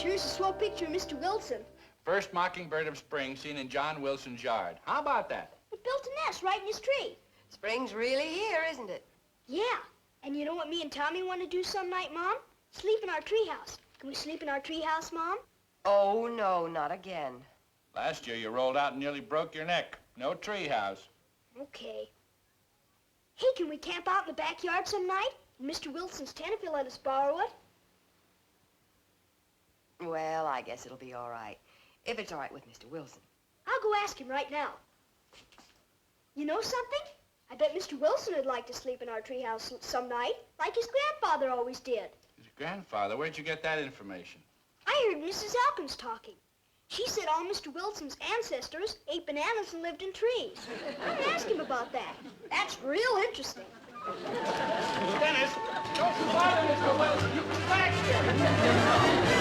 sure is a swell picture of Mr. Wilson. First mockingbird of spring seen in John Wilson's yard. How about that? He built a nest right in his tree. Spring's really here, isn't it? Yeah. And you know what me and Tommy want to do some night, Mom? Sleep in our treehouse. Can we sleep in our treehouse, Mom? Oh, no, not again. Last year you rolled out and nearly broke your neck. No treehouse. Okay. Hey, can we camp out in the backyard some night? In Mr. Wilson's tent if he'll let us borrow it. Well, I guess it'll be all right. If it's all right with Mr. Wilson. I'll go ask him right now. You know something? I bet Mr. Wilson would like to sleep in our treehouse some night, like his grandfather always did. His grandfather? Where'd you get that information? I heard Mrs. Elkins talking. She said all Mr. Wilson's ancestors ate bananas and lived in trees. I'm gonna ask him about that. That's real interesting. Dennis, don't bother Mr. Wilson. You come back here.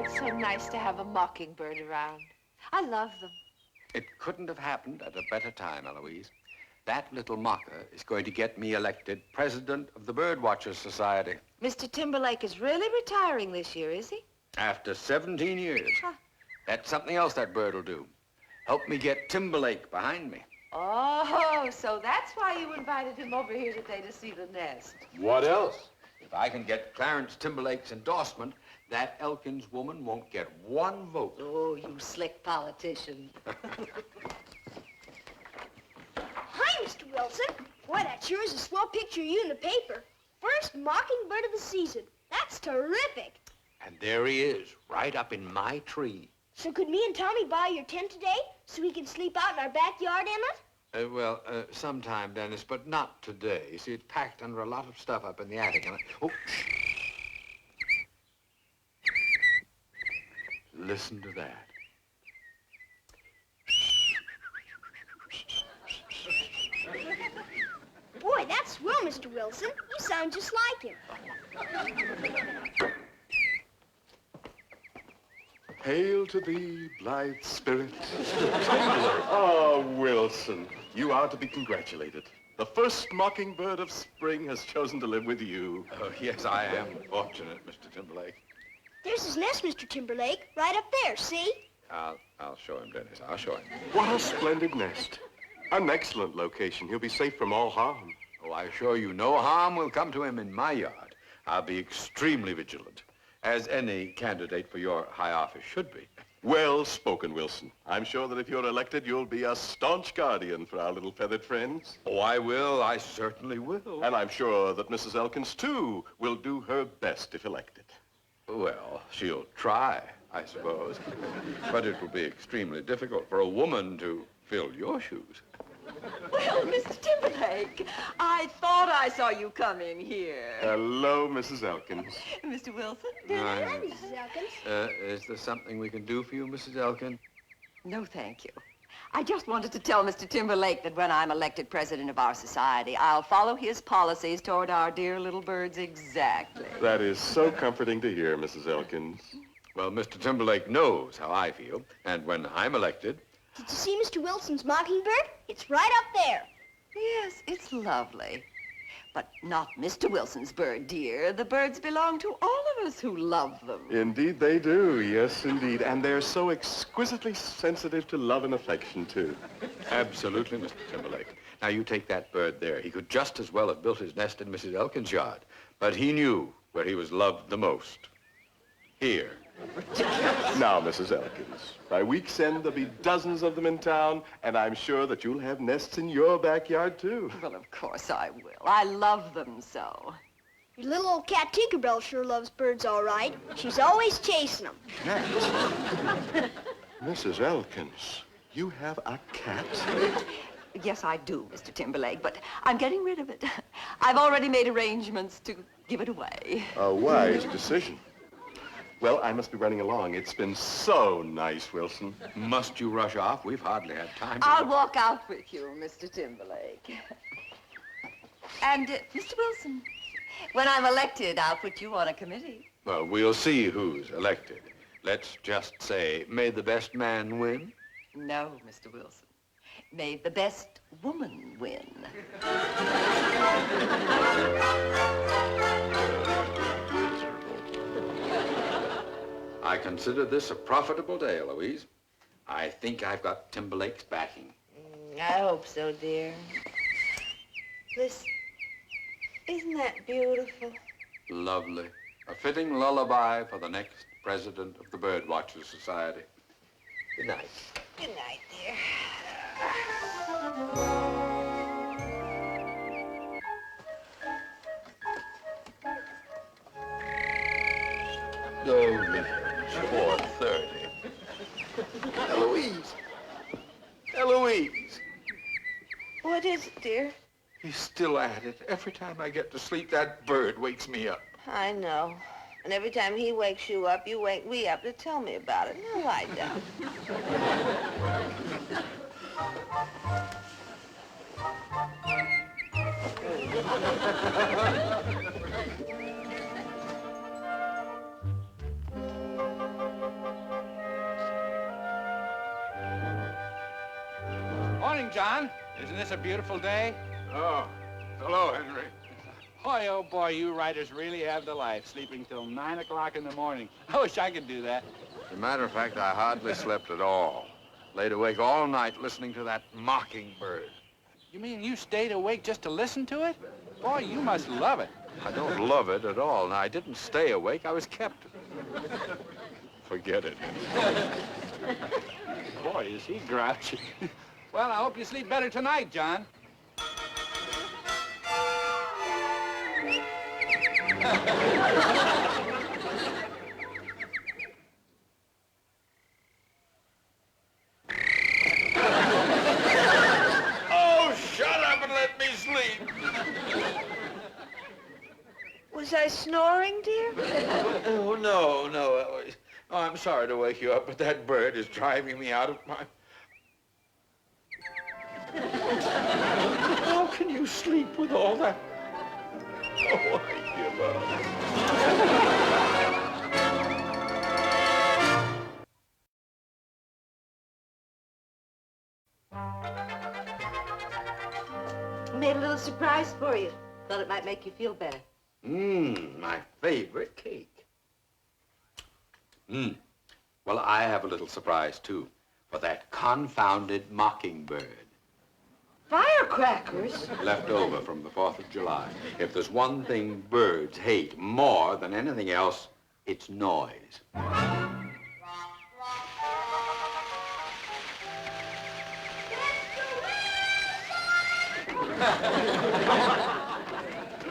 It's so nice to have a mockingbird around. I love them. It couldn't have happened at a better time, Eloise. That little mocker is going to get me elected president of the Birdwatchers Society. Mr. Timberlake is really retiring this year, is he? After 17 years. Huh. That's something else that bird will do. Help me get Timberlake behind me. Oh, so that's why you invited him over here today to see the nest. What else? If I can get Clarence Timberlake's endorsement, that Elkins woman won't get one vote. Oh, you slick politician. Hi, Mr. Wilson. Boy, that sure is a swell picture of you in the paper. First mockingbird of the season. That's terrific. And there he is, right up in my tree. So could me and Tommy buy your tent today so we can sleep out in our backyard in it? Sometime, Dennis, but not today. You see, it's packed under a lot of stuff up in the attic. And oh, shh. Listen to that. Boy, that's swell, Mr. Wilson. You sound just like him. Hail to thee, blithe spirit. Oh, Wilson, you are to be congratulated. The first mockingbird of spring has chosen to live with you. Oh, yes, I am fortunate, Mr. Timberlake. There's his nest, Mr. Timberlake, right up there, see? I'll show him, Dennis. I'll show him. What a splendid nest. An excellent location. He'll be safe from all harm. Oh, I assure you, no harm will come to him in my yard. I'll be extremely vigilant, as any candidate for your high office should be. Well spoken, Wilson. I'm sure that if you're elected, you'll be a staunch guardian for our little feathered friends. Oh, I will. I certainly will. And I'm sure that Mrs. Elkins, too, will do her best if elected. Well, she'll try, I suppose. But it will be extremely difficult for a woman to fill your shoes. Well, Mr. Timberlake, I thought I saw you coming here. Hello, Mrs. Elkins. Mr. Wilson? Hi, Mrs. Elkins. Is there something we can do for you, Mrs. Elkin? No, thank you. I just wanted to tell Mr. Timberlake that when I'm elected president of our society, I'll follow his policies toward our dear little birds exactly. That is so comforting to hear, Mrs. Elkins. Well, Mr. Timberlake knows how I feel, and when I'm elected... Did you see Mr. Wilson's mockingbird? It's right up there. Yes, it's lovely. But not Mr. Wilson's bird, dear. The birds belong to all of us who love them. Indeed they do, yes, indeed. And they're so exquisitely sensitive to love and affection, too. Absolutely, Mr. Timberlake. Now, you take that bird there. He could just as well have built his nest in Mrs. Elkins' yard. But he knew where he was loved the most. Here. Now, Mrs. Elkins, by week's end, there'll be dozens of them in town, and I'm sure that you'll have nests in your backyard, too. Well, of course I will. I love them so. Your little old cat Tinkerbell sure loves birds all right. She's always chasing them. Mrs. Elkins, You have a cat? Yes, I do, Mr. Timberlake, but I'm getting rid of it. I've already made arrangements to give it away. A wise decision. Well, I must be running along. It's been so nice, Wilson. Must you rush off? We've hardly had time to... I'll walk out with you, Mr. Timberlake. And, Mr. Wilson, when I'm elected, I'll put you on a committee. Well, we'll see who's elected. Let's just say, may the best man win? No, Mr. Wilson. May the best woman win. I consider this a profitable day, Eloise. I think I've got Timberlake's backing. I hope so, dear. This, isn't that beautiful? Lovely. A fitting lullaby for the next president of the Birdwatchers Society. Good night. Good night, dear. Oh, Mitch, 4:30. Eloise. Eloise. What is it, dear? He's still at it. Every time I get to sleep, that bird wakes me up. I know. And every time he wakes you up, you wake me up to tell me about it. Now lie down. Morning, John. Isn't this a beautiful day? Oh, hello, Henry. Boy, oh boy, you writers really have the life, sleeping till 9 o'clock in the morning. I wish I could do that. As a matter of fact, I hardly slept at all. Laid awake all night listening to that Mockingbird. You mean you stayed awake just to listen to it? Boy, you must love it. I don't love it at all. Now, I didn't stay awake. I was kept. Forget it. Boy, is he grouchy. Well, I hope you sleep better tonight, John. Oh, shut up and let me sleep. Was I snoring, dear? Oh, no, Eloise. Oh, I'm sorry to wake you up, but that bird is driving me out of my... How can you sleep with all that? Oh, I give up. Made a little surprise for you. Thought it might make you feel better. My favorite cake. Well, I have a little surprise, too, for that confounded Mockingbird. Firecrackers? Left over from the 4th of July. If there's one thing birds hate more than anything else, it's noise. We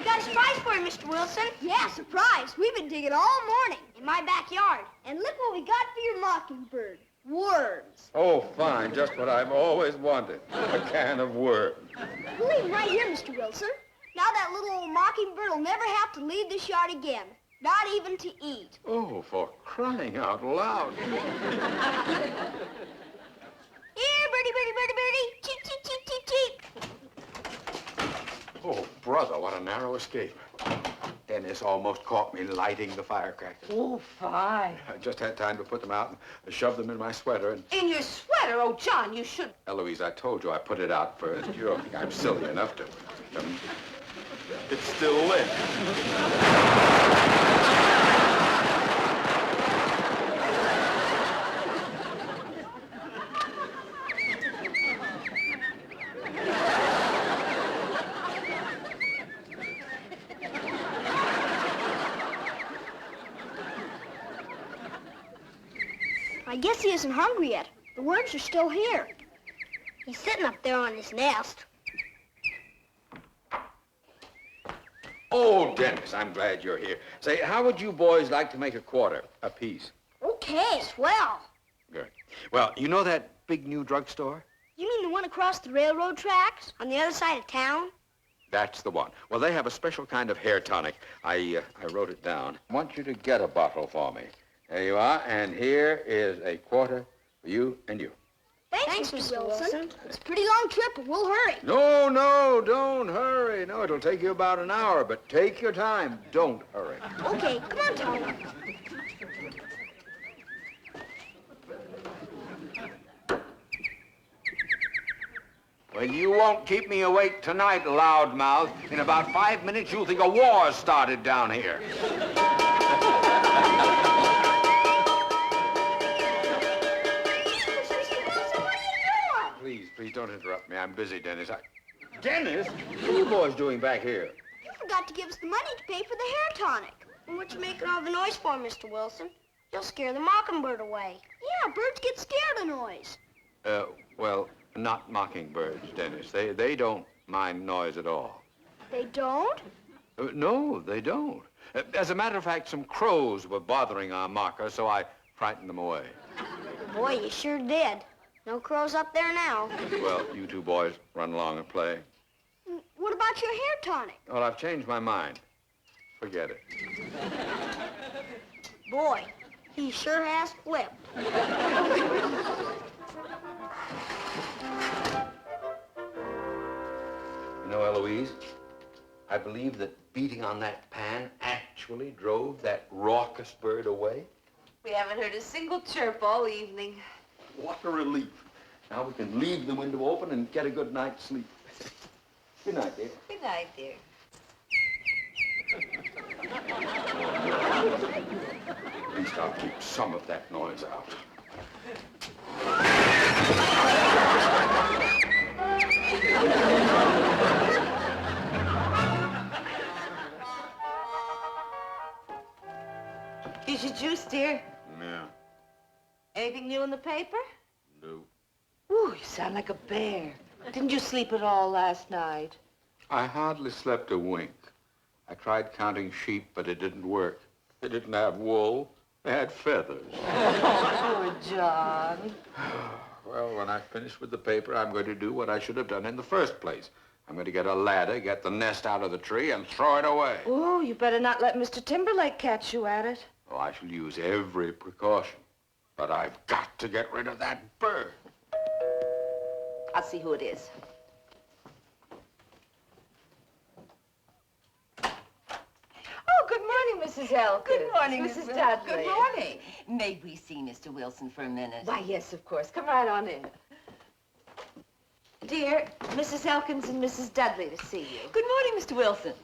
got a surprise for you, Mr. Wilson. Yeah, surprise. We've been digging all morning in my backyard. And look what we got for your Mockingbird. Worms. Oh, fine. Just what I've always wanted. A can of worms. We'll leave them right here, Mr. Wilson. Now that little old Mockingbird will never have to leave this yard again. Not even to eat. Oh, for crying out loud. Here, birdie, birdie, birdie, birdie. Cheep, cheep, cheep, cheep, cheep. Oh, brother, what a narrow escape. Dennis almost caught me lighting the firecrackers. Oh, fine. I just had time to put them out and shove them in my sweater and... In your sweater? Oh, John, you should... Eloise, I told you I put it out first. You don't think I'm silly enough to... It's still lit. I guess he isn't hungry yet. The worms are still here. He's sitting up there on his nest. Oh, Dennis, I'm glad you're here. Say, how would you boys like to make a quarter apiece? Okay, swell. Good. Well, you know that big new drugstore? You mean the one across the railroad tracks on the other side of town? That's the one. Well, they have a special kind of hair tonic. I wrote it down. I want you to get a bottle for me. There you are, and here is a quarter for you and you. Thanks, Mr. Wilson. It's a pretty long trip, but we'll hurry. No, no, don't hurry. No, it'll take you about an hour, but take your time. Don't hurry. Okay, come on, Tony. Well, you won't keep me awake tonight, loudmouth. In about 5 minutes, you'll think a war started down here. Please don't interrupt me. I'm busy, Dennis. Dennis? What are you boys doing back here? You forgot to give us the money to pay for the hair tonic. And what you making all the noise for, Mr. Wilson? You'll scare the mockingbird away. Yeah, birds get scared of noise. Well, not mockingbirds, Dennis. They don't mind noise at all. They don't? No, they don't. As a matter of fact, some crows were bothering our mocker, so I frightened them away. Boy, you sure did. No crows up there now. Well, you two boys run along and play. What about your hair tonic? Well, I've changed my mind. Forget it. Boy, he sure has flipped. You know, Eloise, I believe that beating on that pan actually drove that raucous bird away. We haven't heard a single chirp all evening. What a relief. Now we can leave the window open and get a good night's sleep. Good night, dear. Good night, dear. At least I'll keep some of that noise out. Here's your juice, dear. Yeah. Anything new in the paper? No. Ooh, you sound like a bear. Didn't you sleep at all last night? I hardly slept a wink. I tried counting sheep, but it didn't work. They didn't have wool. They had feathers. Oh, poor John. Well, when I finish with the paper, I'm going to do what I should have done in the first place. I'm going to get a ladder, get the nest out of the tree, and throw it away. Oh, you better not let Mr. Timberlake catch you at it. Oh, I shall use every precaution. But I've got to get rid of that bird. I'll see who it is. Oh, good morning, Mrs. Elkins. Good morning, Mrs. Dudley. Good morning. May we see Mr. Wilson for a minute? Why, yes, of course. Come right on in. Dear, Mrs. Elkins and Mrs. Dudley to see you. Good morning, Mr. Wilson.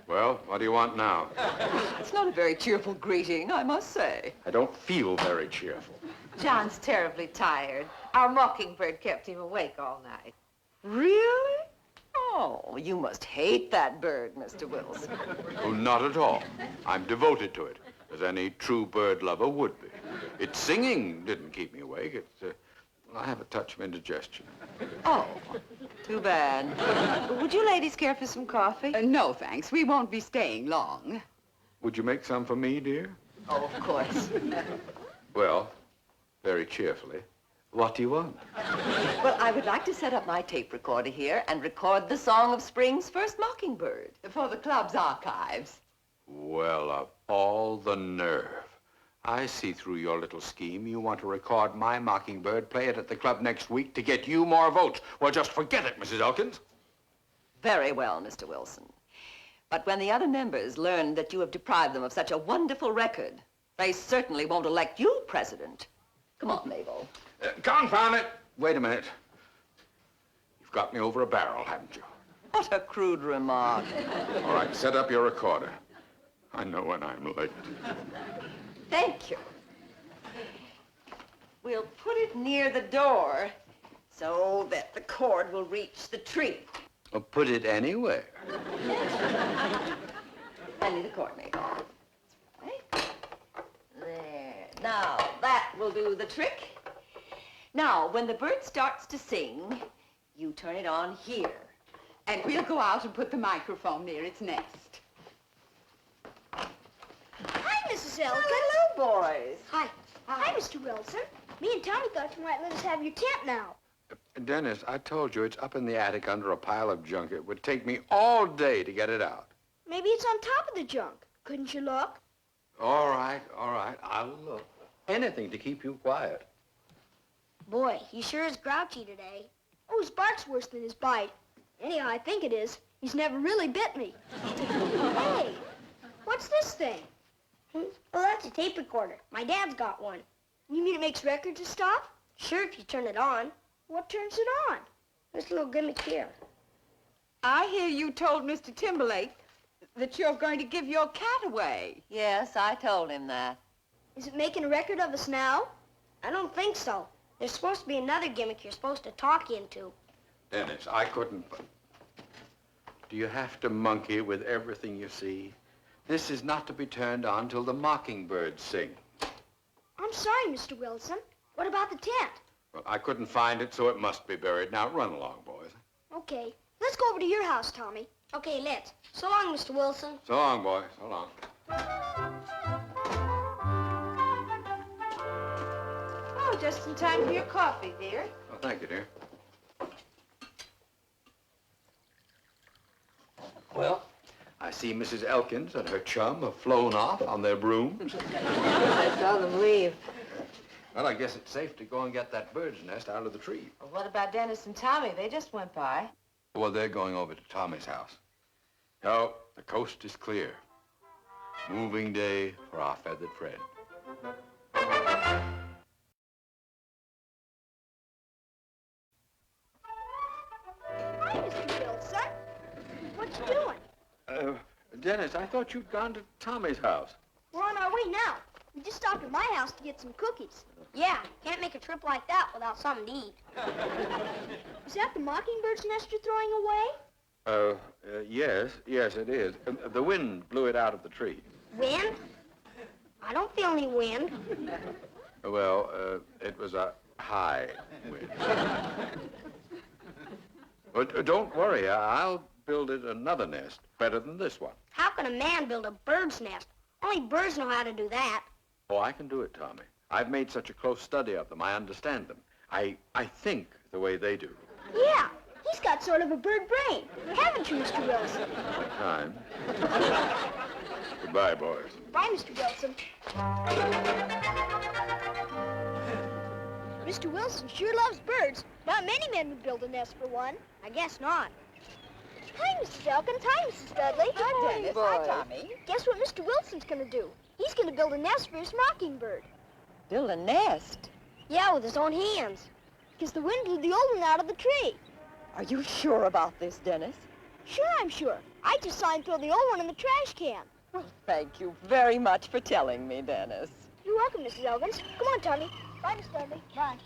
Well, what do you want now? It's not a very cheerful greeting, I must say. I don't feel very cheerful. John's terribly tired. Our mockingbird kept him awake all night. Really? Oh, you must hate that bird, Mr. Wilson. Oh, not at all. I'm devoted to it, as any true bird lover would be. Its singing didn't keep me awake. I have a touch of indigestion. Oh, too bad. Would you ladies care for some coffee? No, thanks. We won't be staying long. Would you make some for me, dear? Oh, of course. Well, very cheerfully. What do you want? Well, I would like to set up my tape recorder here and record the song of spring's first mockingbird. For the club's archives. Well, of all the nerve. I see through your little scheme. You want to record my mockingbird, play it at the club next week to get you more votes. Well, just forget it, Mrs. Elkins. Very well, Mr. Wilson. But when the other members learn that you have deprived them of such a wonderful record, they certainly won't elect you president. Come on, Mabel. Confound it! Wait a minute. You've got me over a barrel, haven't you? What a crude remark. All right, set up your recorder. I know when I'm late. Thank you. We'll put it near the door so that the cord will reach the tree. Well, put it anywhere. I need a cord, Mabel. Right. There. Now, that will do the trick. Now, when the bird starts to sing, you turn it on here. And we'll go out and put the microphone near its nest. Hi, Mrs. Elkins. Hello, boys. Hi. Hi, Mr. Wilson. Me and Tommy thought you might let us have your tent now. Dennis, I told you it's up in the attic under a pile of junk. It would take me all day to get it out. Maybe it's on top of the junk. Couldn't you look? All right. I'll look. Anything to keep you quiet. Boy, he sure is grouchy today. Oh, his bark's worse than his bite. Anyhow, I think it is. He's never really bit me. Hey, what's this thing? Oh, that's a tape recorder. My dad's got one. You mean it makes records of stuff? Sure, if you turn it on. What turns it on? This little gimmick here. I hear you told Mr. Timberlake that you're going to give your cat away. Yes, I told him that. Is it making a record of us now? I don't think so. There's supposed to be another gimmick you're supposed to talk into. Dennis, I couldn't... Do you have to monkey with everything you see? This is not to be turned on till the Mockingbird sing. I'm sorry, Mr. Wilson. What about the tent? Well, I couldn't find it, so it must be buried. Now, run along, boys. Okay. Let's go over to your house, Tommy. Okay, let's. So long, Mr. Wilson. So long, boys. So long. Oh, just in time for your coffee, dear. Oh, thank you, dear. Well, I see Mrs. Elkins and her chum have flown off on their brooms. I saw them leave. Well, I guess it's safe to go and get that bird's nest out of the tree. Well, what about Dennis and Tommy? They just went by. Well, they're going over to Tommy's house. No, the coast is clear. Moving day for our feathered friend. Hi, Mr. Wilson. What you doing? Dennis, I thought you'd gone to Tommy's house. We're on our way now. We just stopped at my house to get some cookies. Yeah, can't make a trip like that without something to eat. Is that the mockingbird's nest you're throwing away? Yes, it is. The wind blew it out of the tree. Wind? I don't feel any wind. Well, it was a high wind. But don't worry, I'll build it another nest better than this one. How can a man build a bird's nest? Only birds know how to do that. Oh, I can do it, Tommy. I've made such a close study of them. I understand them. I think the way they do. Yeah, he's got sort of a bird brain. Haven't you, Mr. Wilson? Time. Goodbye, boys. Bye, Mr. Wilson. Mr. Wilson sure loves birds. Not many men would build a nest for one. I guess not. Hi, Mrs. Elkins. Hi, Mrs. Dudley. Hi, Dennis. Hi, Tommy. Guess what Mr. Wilson's gonna do? He's gonna build a nest for his mockingbird. Build a nest? Yeah, with his own hands. Because the wind blew the old one out of the tree. Are you sure about this, Dennis? Sure, I'm sure. I just saw him throw the old one in the trash can. Well, thank you very much for telling me, Dennis. You're welcome, Mrs. Elkins. Come on, Tommy. Bye, Miss Dudley. Bye.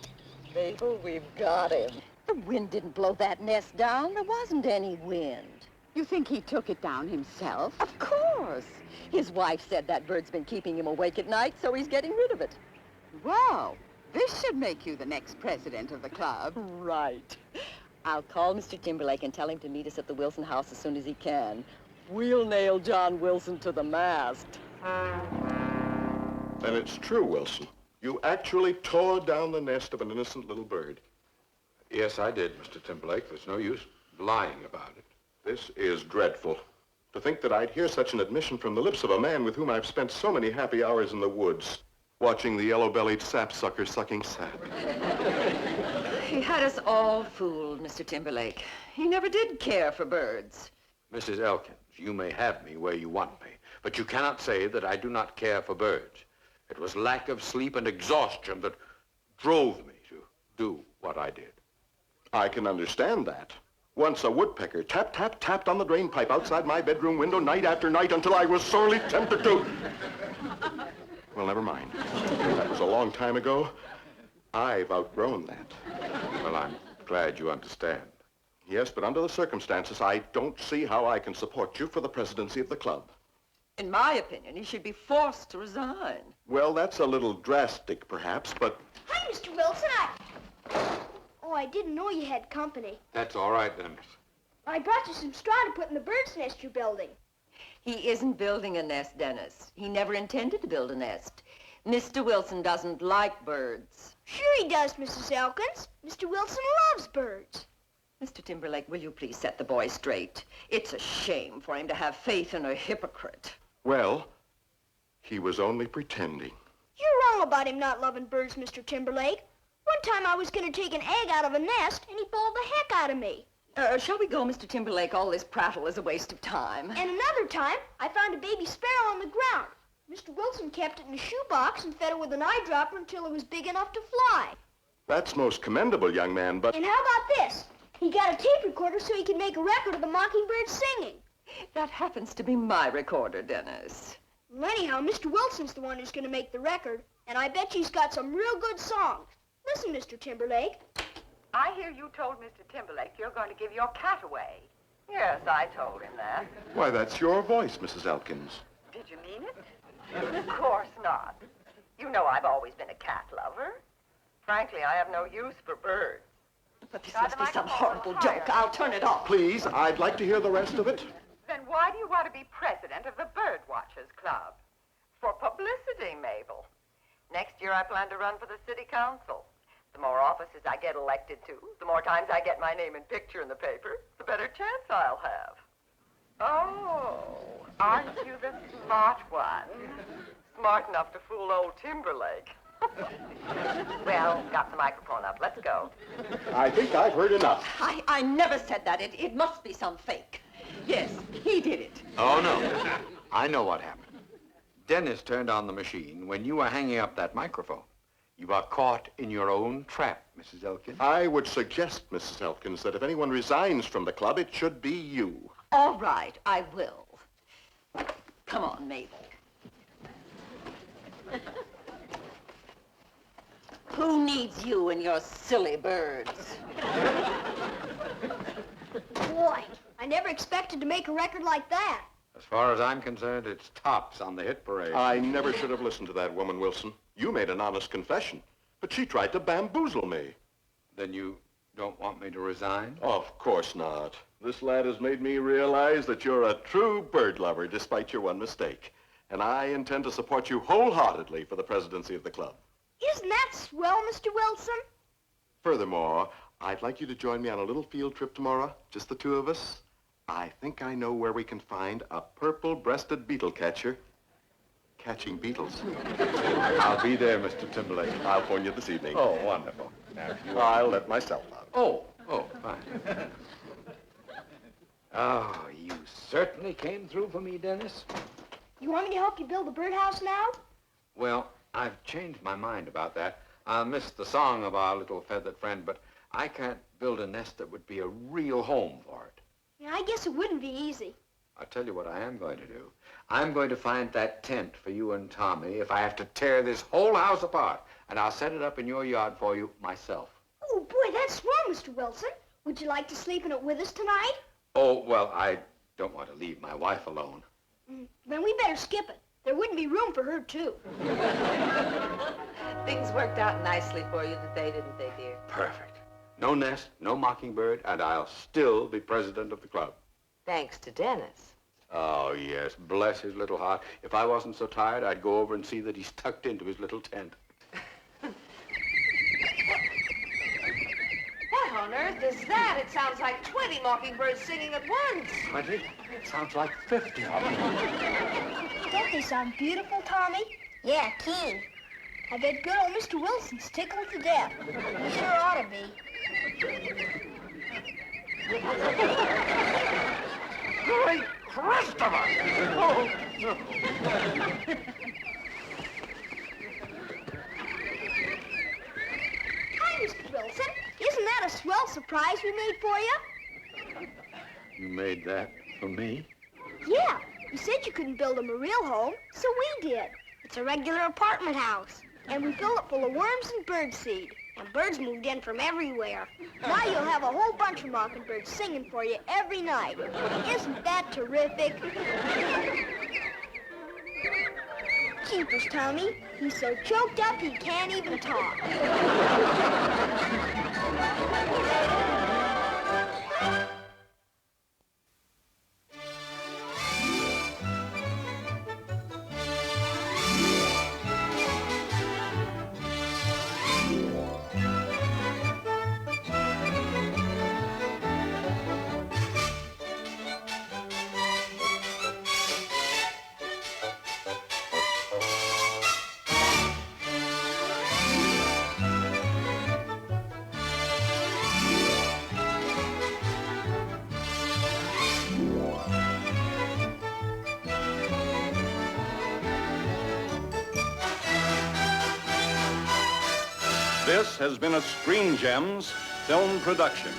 Mabel, we've got him. The wind didn't blow that nest down. There wasn't any wind. You think he took it down himself? Of course. His wife said that bird's been keeping him awake at night, so he's getting rid of it. Wow, this should make you the next president of the club. Right. I'll call Mr. Timberlake and tell him to meet us at the Wilson house as soon as he can. We'll nail John Wilson to the mast. Then it's true, Wilson. You actually tore down the nest of an innocent little bird. Yes, I did, Mr. Timberlake. There's no use lying about it. This is dreadful. To think that I'd hear such an admission from the lips of a man with whom I've spent so many happy hours in the woods, watching the yellow-bellied sapsucker sucking sap. He had us all fooled, Mr. Timberlake. He never did care for birds. Mrs. Elkins, you may have me where you want me, but you cannot say that I do not care for birds. It was lack of sleep and exhaustion that drove me to do what I did. I can understand that. Once a woodpecker tapped on the drain pipe outside my bedroom window night after night until I was sorely tempted to... Well, never mind. That was a long time ago. I've outgrown that. Well, I'm glad you understand. Yes, but under the circumstances, I don't see how I can support you for the presidency of the club. In my opinion, he should be forced to resign. Well, that's a little drastic, perhaps, but... Hi, Mr. Wilson. Oh, I didn't know you had company. That's all right, Dennis. I brought you some straw to put in the bird's nest you're building. He isn't building a nest, Dennis. He never intended to build a nest. Mr. Wilson doesn't like birds. Sure he does, Mrs. Elkins. Mr. Wilson loves birds. Mr. Timberlake, will you please set the boy straight? It's a shame for him to have faith in a hypocrite. Well, he was only pretending. You're wrong about him not loving birds, Mr. Timberlake. One time I was going to take an egg out of a nest, and he bawled the heck out of me. Shall we go, Mr. Timberlake? All this prattle is a waste of time. And another time, I found a baby sparrow on the ground. Mr. Wilson kept it in a shoebox and fed it with an eyedropper until it was big enough to fly. That's most commendable, young man, but... And how about this? He got a tape recorder so he could make a record of the Mockingbird singing. That happens to be my recorder, Dennis. Well, anyhow, Mr. Wilson's the one who's going to make the record, and I bet she's got some real good songs. Listen, Mr. Timberlake. I hear you told Mr. Timberlake you're going to give your cat away. Yes, I told him that. Why, that's your voice, Mrs. Elkins. Did you mean it? Of course not. You know I've always been a cat lover. Frankly, I have no use for birds. But this must be some horrible joke. I'll turn it off. Please, I'd like to hear the rest of it. Then why do you want to be president of the Bird Watchers Club? For publicity, Mabel. Next year I plan to run for the city council. The more offices I get elected to, the more times I get my name and picture in the paper, the better chance I'll have. Oh, aren't you the smart one? Smart enough to fool old Timberlake. Well, got the microphone up. Let's go. I think I've heard enough. I never said that. It must be some fake. Yes, he did it. Oh, no. I know what happened. Dennis turned on the machine when you were hanging up that microphone. You are caught in your own trap, Mrs. Elkins. I would suggest, Mrs. Elkins, that if anyone resigns from the club, it should be you. All right, I will. Come on, Mabel. Who needs you and your silly birds? Boy, I never expected to make a record like that. As far as I'm concerned, it's tops on the hit parade. I never should have listened to that woman, Wilson. You made an honest confession, but she tried to bamboozle me. Then you don't want me to resign? Of course not. This lad has made me realize that you're a true bird lover, despite your one mistake. And I intend to support you wholeheartedly for the presidency of the club. Isn't that swell, Mr. Wilson? Furthermore, I'd like you to join me on a little field trip tomorrow, just the two of us. I think I know where we can find a purple-breasted beetle catcher catching beetles. I'll be there, Mr. Timberlake. I'll phone you this evening. Oh, wonderful. Now, if you... I'll let myself out. Oh, fine. Oh, you certainly came through for me, Dennis. You want me to help you build a birdhouse now? Well, I've changed my mind about that. I missed the song of our little feathered friend, but I can't build a nest that would be a real home for it. Yeah, I guess it wouldn't be easy. I'll tell you what I am going to do. I'm going to find that tent for you and Tommy if I have to tear this whole house apart, and I'll set it up in your yard for you myself. Oh, boy, that's swell, Mr. Wilson. Would you like to sleep in it with us tonight? Oh, well, I don't want to leave my wife alone. Then we better skip it. There wouldn't be room for her, too. Things worked out nicely for you today, didn't they, dear? Perfect. No nest, no mockingbird, and I'll still be president of the club. Thanks to Dennis. Oh, yes, bless his little heart. If I wasn't so tired, I'd go over and see that he's tucked into his little tent. What on earth is that? It sounds like 20 mockingbirds singing at once. 20? It sounds like 50 of them. Don't they sound beautiful, Tommy? Yeah, keen. I bet good old Mr. Wilson's tickled to death. He sure ought to be. Great Christopher! Oh, no. Hi, Mr. Wilson. Isn't that a swell surprise we made for you? You made that for me? Yeah. You said you couldn't build him a real home, so we did. It's a regular apartment house. And we filled it full of worms and birdseed. And birds moved in from everywhere. Now you'll have a whole bunch of mockingbirds singing for you every night. Isn't that terrific? Keepers, Tommy. He's so choked up he can't even talk. This has been a Screen Gems film production.